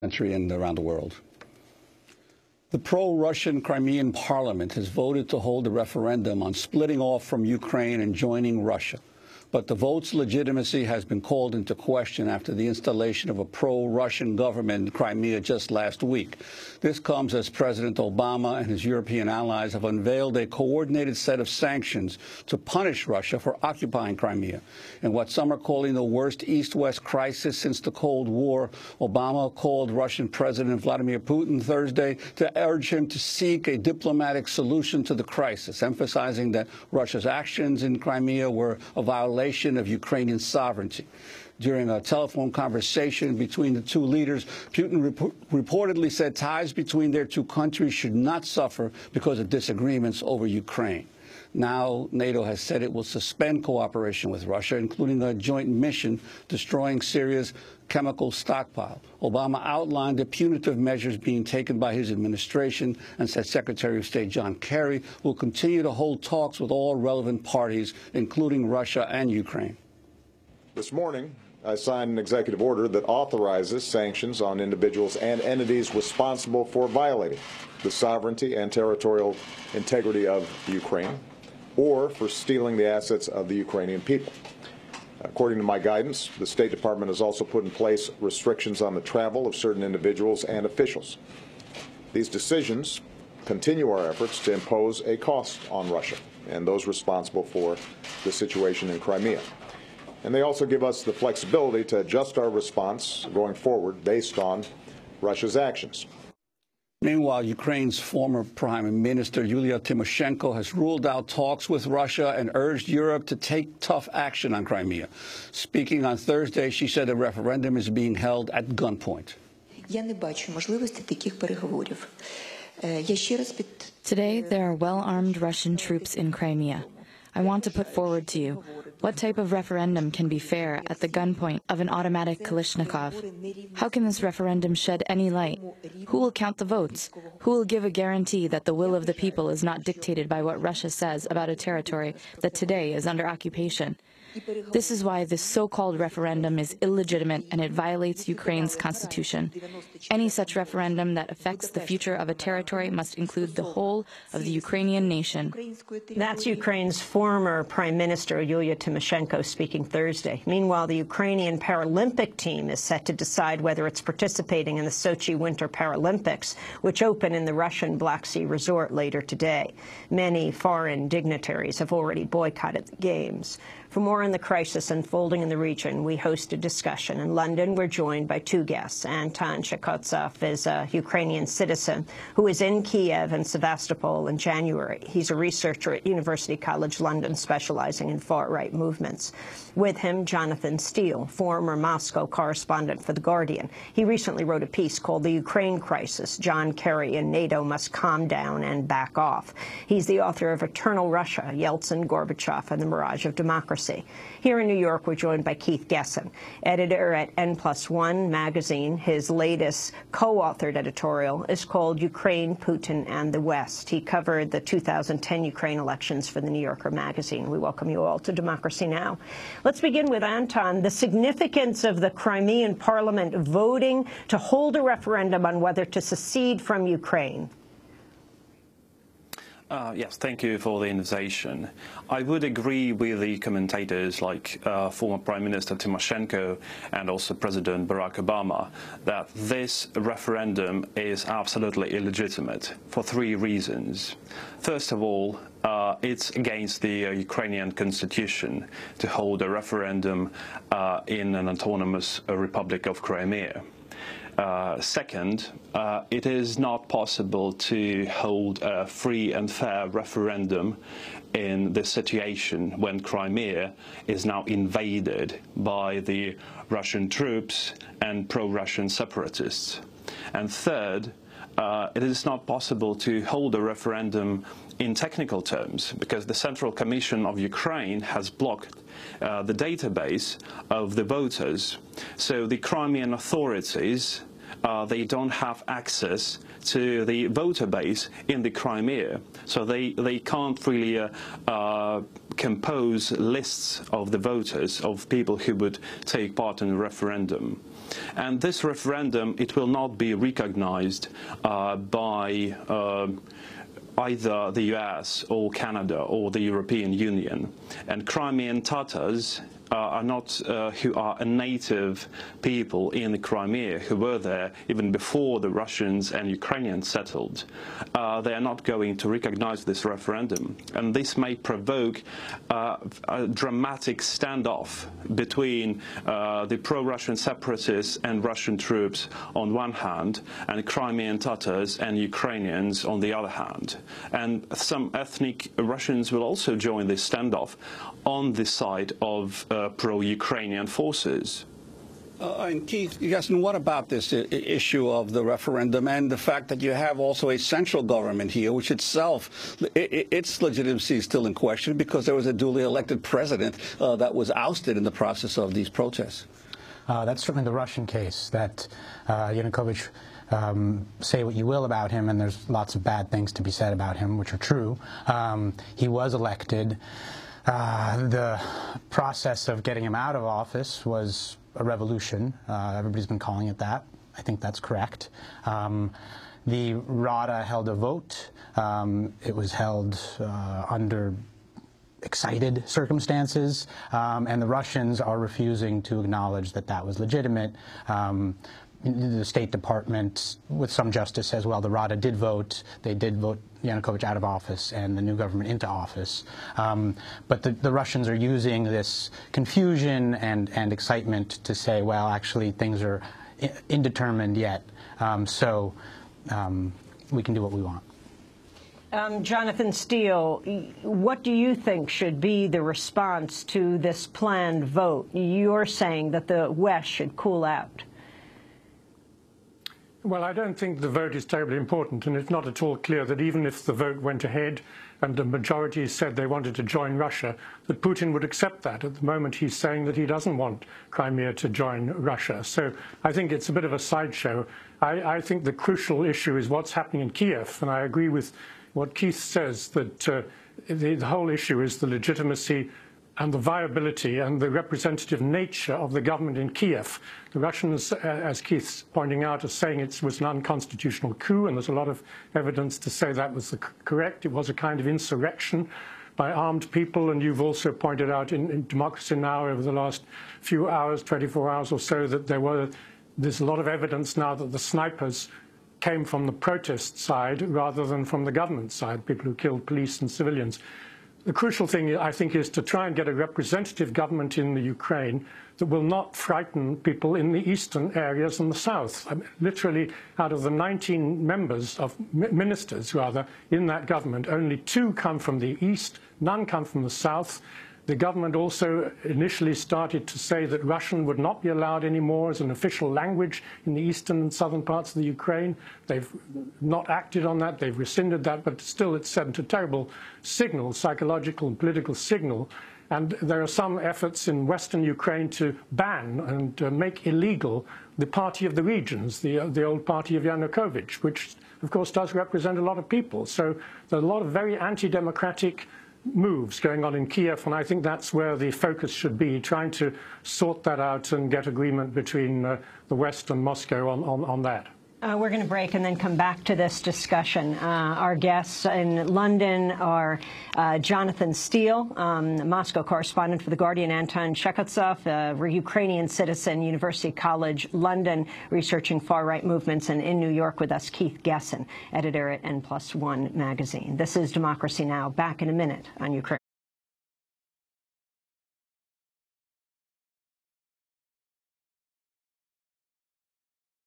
country and around the world. The pro-Russian Crimean parliament has voted to hold a referendum on splitting off from Ukraine and joining Russia. But the vote's legitimacy has been called into question after the installation of a pro-Russian government in Crimea just last week. This comes as President Obama and his European allies have unveiled a coordinated set of sanctions to punish Russia for occupying Crimea. In what some are calling the worst East-West crisis since the Cold War, Obama called Russian President Vladimir Putin Thursday to urge him to seek a diplomatic solution to the crisis, emphasizing that Russia's actions in Crimea were a violation of Ukrainian sovereignty. During a telephone conversation between the two leaders, Putin reportedly said ties between their two countries should not suffer because of disagreements over Ukraine. Now, NATO has said it will suspend cooperation with Russia, including a joint mission destroying Syria's chemical stockpile. Obama outlined the punitive measures being taken by his administration and said Secretary of State John Kerry will continue to hold talks with all relevant parties, including Russia and Ukraine. This morning, I signed an executive order that authorizes sanctions on individuals and entities responsible for violating the sovereignty and territorial integrity of Ukraine or for stealing the assets of the Ukrainian people. According to my guidance, the State Department has also put in place restrictions on the travel of certain individuals and officials. These decisions continue our efforts to impose a cost on Russia and those responsible for the situation in Crimea. And they also give us the flexibility to adjust our response going forward based on Russia's actions. Meanwhile, Ukraine's former Prime Minister Yulia Tymoshenko has ruled out talks with Russia and urged Europe to take tough action on Crimea. Speaking on Thursday, she said the referendum is being held at gunpoint. Today, there are well-armed Russian troops in Crimea. I want to put forward to you, what type of referendum can be fair at the gunpoint of an automatic Kalashnikov? How can this referendum shed any light? Who will count the votes? Who will give a guarantee that the will of the people is not dictated by what Russia says about a territory that today is under occupation? This is why this so-called referendum is illegitimate and it violates Ukraine's constitution. Any such referendum that affects the future of a territory must include the whole of the Ukrainian nation. That's Ukraine's former Prime Minister Yulia Tymoshenko speaking Thursday. Meanwhile, the Ukrainian Paralympic team is set to decide whether it's participating in the Sochi Winter Paralympics, which open in the Russian Black Sea resort later today. Many foreign dignitaries have already boycotted the Games. For more on the crisis unfolding in the region, we host a discussion. In London, we're joined by two guests. Anton Shekottsov is a Ukrainian citizen who was in Kiev and Sevastopol in January. He's a researcher at University College London specializing in far-right movements. With him, Jonathan Steele, former Moscow correspondent for The Guardian. He recently wrote a piece called The Ukraine Crisis, John Kerry and NATO Must Calm Down and Back Off. He's the author of Eternal Russia, Yeltsin, Gorbachev, and the Mirage of Democracy. Here in New York, we're joined by Keith Gesson, editor at N+1 magazine. His latest co-authored editorial is called Ukraine, Putin, and the West. He covered the 2010 Ukraine elections for the New Yorker magazine. We welcome you all to Democracy Now! Let's begin with Anton. The significance of the Crimean parliament voting to hold a referendum on whether to secede from Ukraine. Yes, thank you for the invitation. I would agree with the commentators like former Prime Minister Tymoshenko and also President Barack Obama that this referendum is absolutely illegitimate for three reasons. First of all, it's against the Ukrainian constitution to hold a referendum in an autonomous Republic of Crimea. Second, it is not possible to hold a free and fair referendum in this situation when Crimea is now invaded by the Russian troops and pro-Russian separatists. And third, it is not possible to hold a referendum in technical terms because the Central Commission of Ukraine has blocked the database of the voters. So the Crimean authorities they don't have access to the voter base in the Crimea, so they can't really compose lists of the voters, of people who would take part in the referendum. And this referendum, it will not be recognized by either the US or Canada or the European Union. And Crimean Tatars are not who are a native people in the Crimea, who were there even before the Russians and Ukrainians settled. They are not going to recognize this referendum, and this may provoke a dramatic standoff between the pro-Russian separatists and Russian troops on one hand, and Crimean Tatars and Ukrainians on the other hand. And some ethnic Russians will also join this standoff on the side of pro-Ukrainian forces. And Keith, Hasten, what about this issue of the referendum and the fact that you have also a central government here, which itself, its legitimacy is still in question because there was a duly elected president that was ousted in the process of these protests? That's certainly the Russian case, that Yanukovych, say what you will about him, and there's lots of bad things to be said about him, which are true. He was elected. The process of getting him out of office was a revolution. Everybody's been calling it that. I think that's correct. The Rada held a vote. It was held under excited circumstances, and the Russians are refusing to acknowledge that that was legitimate. The State Department, with some justice, says, well, the Rada did vote. They did vote Yanukovych out of office and the new government into office. But the Russians are using this confusion and excitement to say, well, actually, things are indeterminate yet, so we can do what we want. Jonathan Steele, what do you think should be the response to this planned vote? You're saying that the West should cool out. Well, I don't think the vote is terribly important, and it's not at all clear that even if the vote went ahead and the majority said they wanted to join Russia, that Putin would accept that. At the moment, he's saying that he doesn't want Crimea to join Russia. So I think it's a bit of a sideshow. I think the crucial issue is what's happening in Kiev, and I agree with what Keith says, that the whole issue is the legitimacy and the viability and the representative nature of the government in Kiev. The Russians, as Keith's pointing out, are saying it was an unconstitutional coup, and there's a lot of evidence to say that was correct. It was a kind of insurrection by armed people, and you've also pointed out in Democracy Now! Over the last few hours, 24 hours or so, that there's a lot of evidence now that the snipers came from the protest side rather than from the government side, people who killed police and civilians. The crucial thing, I think, is to try and get a representative government in the Ukraine that will not frighten people in the eastern areas and the south. I mean, literally, out of the 19 ministers in that government, only 2 come from the east, none come from the south. The government also initially started to say that Russian would not be allowed anymore as an official language in the eastern and southern parts of the Ukraine. They've not acted on that. They've rescinded that, but still it sent a terrible signal, psychological and political signal. And there are some efforts in western Ukraine to ban and make illegal the Party of the Regions, the old party of Yanukovych, which, of course, does represent a lot of people. So there are a lot of very anti-democratic moves going on in Kiev, and I think that's where the focus should be, trying to sort that out and get agreement between the West and Moscow on that. We're going to break and then come back to this discussion. Our guests in London are Jonathan Steele, Moscow correspondent for The Guardian, Anton Chekhovtsov, a Ukrainian citizen, University College London, researching far-right movements, and in New York with us, Keith Gessen, editor at N+1 magazine. This is Democracy Now! Back in a minute on Ukraine.